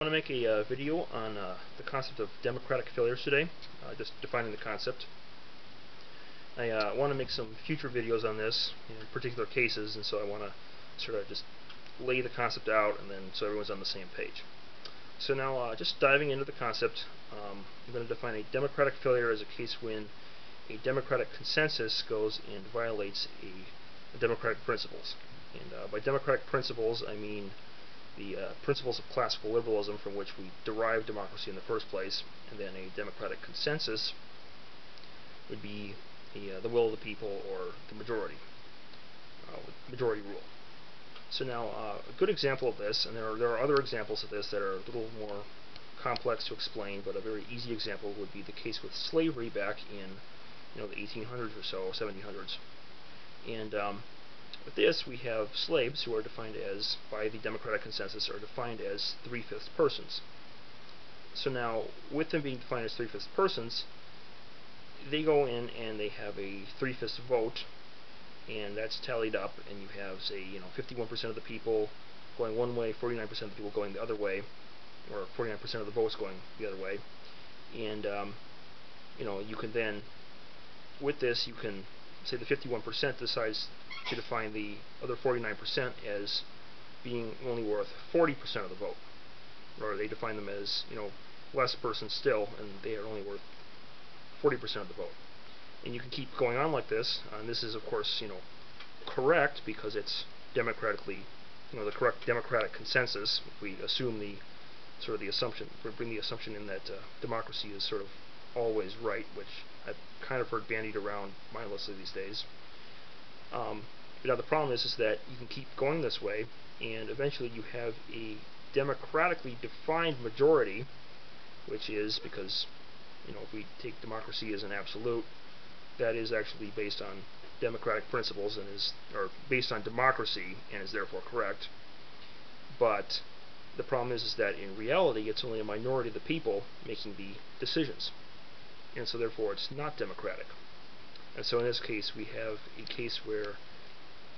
want to make a video on the concept of democratic failures today, just defining the concept. I want to make some future videos on this in particular cases, and so I want to sort of just lay the concept out, and then so everyone's on the same page. So now, just diving into the concept, I'm going to define a democratic failure as a case when a democratic consensus goes and violates a democratic principles. And by democratic principles, I mean the principles of classical liberalism from which we derive democracy in the first place, and then a democratic consensus would be the will of the people, or the majority rule. So now, a good example of this, and there are other examples of this that are a little more complex to explain, but a very easy example would be the case with slavery back in the 1800s or so, 1700s. And with this, we have slaves who are defined as, by the democratic consensus, are defined as 3/5 persons. So now, with them being defined as 3/5 persons, they go in and they have a 3/5 vote, and that's tallied up, and you have, say, 51% of the people going one way, 49% of the people going the other way, or 49% of the votes going the other way. And you can then, with this, you can say the 51% decides to define the other 49% as being only worth 40% of the vote, or they define them as less persons still, and they are only worth 40% of the vote. And you can keep going on like this, and this is of course correct because it's democratically the correct democratic consensus. If we assume the assumption, we bring the assumption in that democracy is sort of always right, which I've kind of heard bandied around mindlessly these days. Now the problem is that you can keep going this way, and eventually you have a democratically defined majority, which is, because if we take democracy as an absolute, that is actually based on democratic principles and or based on democracy and is therefore correct. But the problem is that in reality it's only a minority of the people making the decisions, and so therefore it's not democratic. And so in this case we have a case where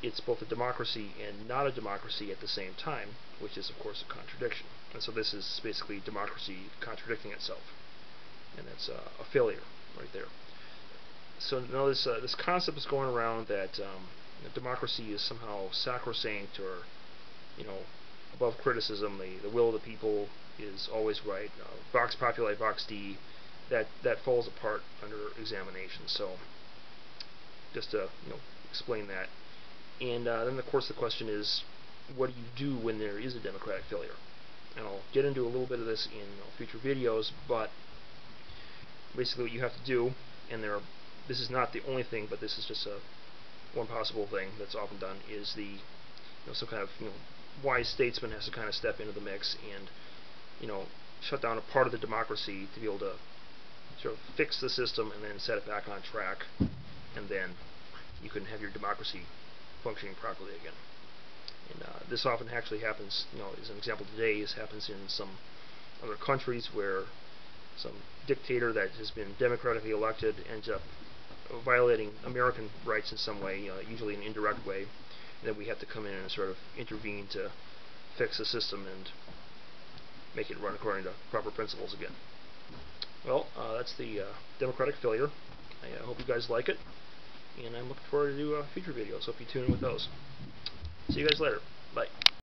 it's both a democracy and not a democracy at the same time, which is of course a contradiction. And so this is basically democracy contradicting itself, and that's a failure right there. So now this concept is going around that democracy is somehow sacrosanct, or above criticism. The will of the people is always right. Vox populi, vox Dei. That falls apart under examination. So just to explain that. And then of course the question is, what do you do when there is a democratic failure? And I'll get into a little bit of this in future videos, but basically what you have to do, and this is not the only thing, but this is just one possible thing that's often done, is some kind of wise statesman has to kind of step into the mix and shut down a part of the democracy to be able to sort of fix the system and then set it back on track, and then you can have your democracy functioning properly again. And this often actually happens, as an example today, happens in some other countries where some dictator that has been democratically elected ends up violating American rights in some way, usually an indirect way, and then we have to come in and sort of intervene to fix the system and make it run according to proper principles again. Well, that's the democratic failure. I hope you guys like it, and I'm looking forward to do future videos. Hope you tune in with those. See you guys later. Bye.